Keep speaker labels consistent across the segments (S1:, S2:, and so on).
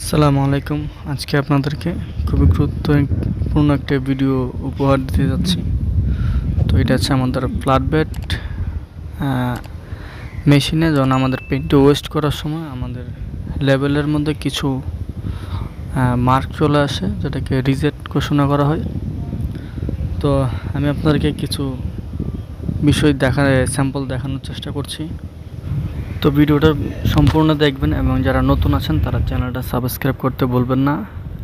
S1: আসসালামু আলাইকুম। আজকে আপনাদেরকে খুবই গুরুত্বপূর্ণ একটা ভিডিও উপহার দিতে যাচ্ছি। তো এটা হচ্ছে আমাদের ফ্ল্যাট বেড মেশিনে যখন আমাদের পেইন্ট ওয়েস্ট করার সময় আমাদের লেভেলের মধ্যে কিছু মার্ক চলে আসে, যেটাকে রিজেক্ট ঘোষণা করা হয়। তো আমি আপনাদেরকে কিছু বিষয় স্যাম্পল দেখানোর চেষ্টা করছি। তো ভিডিওটা সম্পূর্ণ দেখবেন এবং যারা নতুন আছেন তারা চ্যানেলটা সাবস্ক্রাইব করতে ভুলবেন না,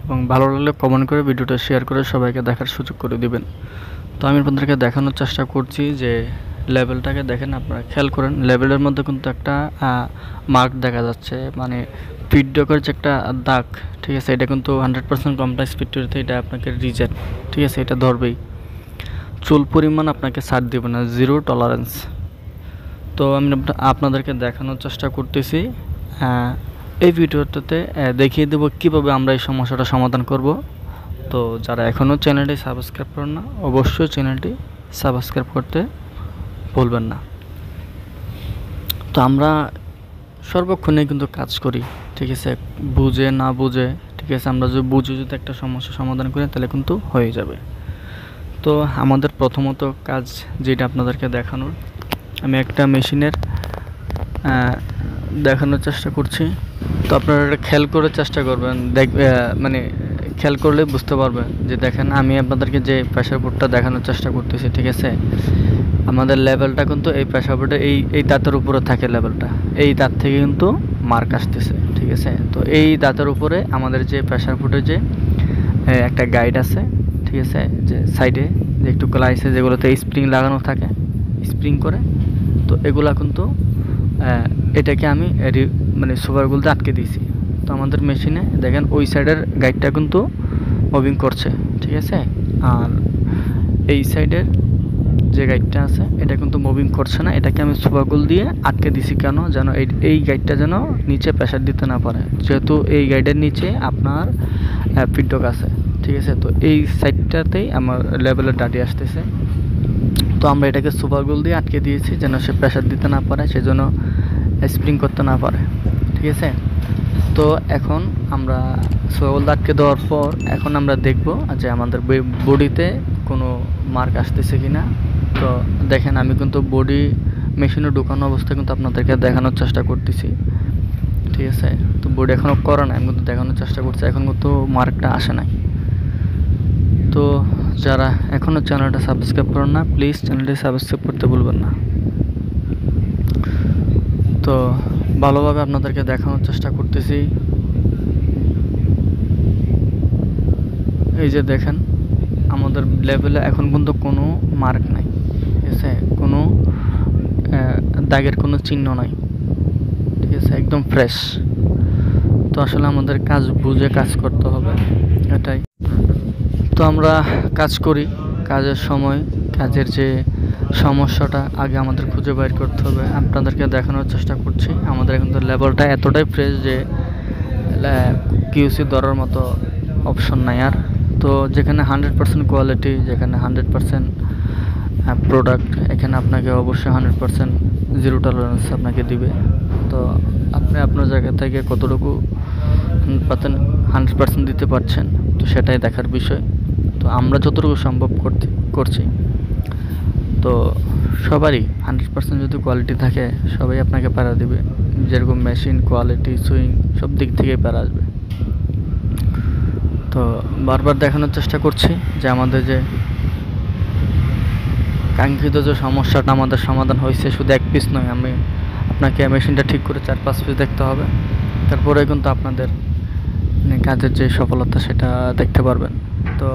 S1: এবং ভালো লাগলে কমেন্ট করে ভিডিওটা শেয়ার করে সবাইকে দেখার সুযোগ করে দিবেন। তো আমি আপনাদেরকে দেখানোর চেষ্টা করছি যে লেভেলটাকে দেখেন, আপনারা খেয়াল করেন লেভেলের মধ্যে কিন্তু একটা মার্ক দেখা যাচ্ছে, মানে ফিডব্যাকের যে একটা দাগ, ঠিক আছে। এটা কিন্তু 100% কমপ্লেক্স ফিডব্যাক, এটা আপনাকে রিজেক্ট, ঠিক আছে, এটা ধরবেই। চুল পরিমাণ আপনাকে ছাড় দেবে না, জিরো টলারেন্স। তো আমি আপনাদেরকে দেখানোর চেষ্টা করতেছি, এই ভিডিওটাতে দেখিয়ে দেবো কীভাবে আমরা এই সমস্যাটা সমাধান করব। তো যারা এখনও চ্যানেলটি সাবস্ক্রাইব করেন না, অবশ্যই চ্যানেলটি সাবস্ক্রাইব করতে ভুলবেন না। তো আমরা সর্বক্ষণে কিন্তু কাজ করি, ঠিক আছে, বুঝে না বুঝে, ঠিক আছে। আমরা যদি বুঝে যদি একটা সমস্যা সমাধান করি তাহলে কিন্তু হয়ে যাবে। তো আমাদের প্রথমত কাজ যেটা আপনাদেরকে দেখানোর, আমি একটা মেশিনের দেখানোর চেষ্টা করছি। তো আপনারা এটা খেয়াল করে চেষ্টা করবেন, মানে খেয়াল করলে বুঝতে পারবেন যে দেখেন আমি আপনাদেরকে যে প্রেসার বোর্ডটা দেখানোর চেষ্টা করতেছি, ঠিক আছে। আমাদের লেভেলটা কিন্তু এই প্রেসার বোর্ডে এই দাঁতের উপরে থাকে, লেভেলটা এই দাঁত থেকে কিন্তু মার্ক আসতেছে, ঠিক আছে। তো এই দাঁতের উপরে আমাদের যে প্রেসার বোর্ডে যে একটা গাইড আছে, ঠিক আছে, যে সাইডে যে একটু আছে যেগুলোতে স্প্রিং লাগানো থাকে, স্প্রিং করে। তো এগুলা কিন্তু এটাকে আমি মানে সুপারগুলোতে আটকে দিয়েছি। তো আমাদের মেশিনে দেখেন ওই সাইডের গাইডটা কিন্তু মুভিং করছে, ঠিক আছে। আর এই সাইডের যে গাইডটা আছে এটা কিন্তু মুভিং করছে না, এটাকে আমি সুপারগুল দিয়ে আটকে দিছি। কেন? যেন এই গাইডটা যেন নিচে প্রেশার দিতে না পারে, যেহেতু এই গাইডের নিচে আপনার ফিডব্যাক আছে, ঠিক আছে। তো এই সাইডটাতেই আমার লেভেলের ডাটি আসতেছে। তো আমরা এটাকে সুপারগুল দিয়ে আটকে দিয়েছি যেন সে প্রেশার দিতে না পারে, সেজন্য স্প্রিং করতে না পারে, ঠিক আছে। তো এখন আমরা সুপারগুল আটকে দেওয়ার পর এখন আমরা দেখব যে আমাদের বডিতে কোনো মার্ক আসতেছে কিনা। তো দেখেন আমি কিন্তু বডি মেশিনে ঢুকানো অবস্থায় কিন্তু আপনাদেরকে দেখানোর চেষ্টা করতেছি, ঠিক আছে। তো বডি এখনও করা নাই, আমি কিন্তু দেখানোর চেষ্টা করছি, এখন কিন্তু মার্কটা আসে নাই। তো যারা এখনও চ্যানেলটা সাবস্ক্রাইব করেন না, প্লিজ চ্যানেলটি সাবস্ক্রাইব করতে ভুলবেন না। তো ভালোভাবে আপনাদেরকে দেখানোর চেষ্টা করতেছি। এই যে দেখেন আমাদের লেভেলে এখন কিন্তু কোনো মার্ক নাই, ঠিক আছে, কোনো দাগের কোনো চিহ্ন নাই, ঠিক আছে, একদম ফ্রেশ। তো আসলে আমাদের কাজ বুঝে কাজ করতে হবে, এটাই। তো আমরা কাজ করি, কাজের সময় কাজের যে সমস্যাটা আগে আমাদের খুঁজে বের করতে হবে। আপনাদেরকে দেখানোর চেষ্টা করছি। আমাদের এখন তো লেভেলটা এতটাই ফ্রেশ যে কিউসি ধরার মতো অপশন নাই আর। তো যেখানে 100% কোয়ালিটি, যেখানে 100% প্রোডাক্ট, এখানে আপনাকে অবশ্যই 100% জিরো টলারেন্স আপনাকে দিবে। তো আপনি আপনার জায়গা থেকে কতটুকু 100% দিতে পারছেন, তো সেটাই দেখার বিষয়। তো আমরা যতটুকু সম্ভব করছি। তো সবারই 100% যদি কোয়ালিটি থাকে সবাই আপনাকে প্যারা দিবে, যেরকম মেশিন কোয়ালিটি, সুইং সব দিক থেকেই প্যারা আসবে। তো বারবার দেখানোর চেষ্টা করছি যে আমাদের যে কাঙ্ক্ষিত যে সমস্যাটা আমাদের সমাধান হয়েছে, শুধু এক পিস নয়, আপনাকে মেশিনটা ঠিক করে 4-5 পিস দেখতে হবে, তারপরে কিন্তু আপনাদের কাজের যে সফলতা সেটা দেখতে পারবেন। তো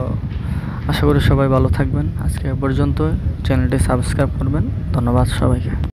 S1: আশা করি সবাই ভালো থাকবেন। আজকে পর্যন্ত চ্যানেলটি সাবস্ক্রাইব করবেন। ধন্যবাদ সবাইকে।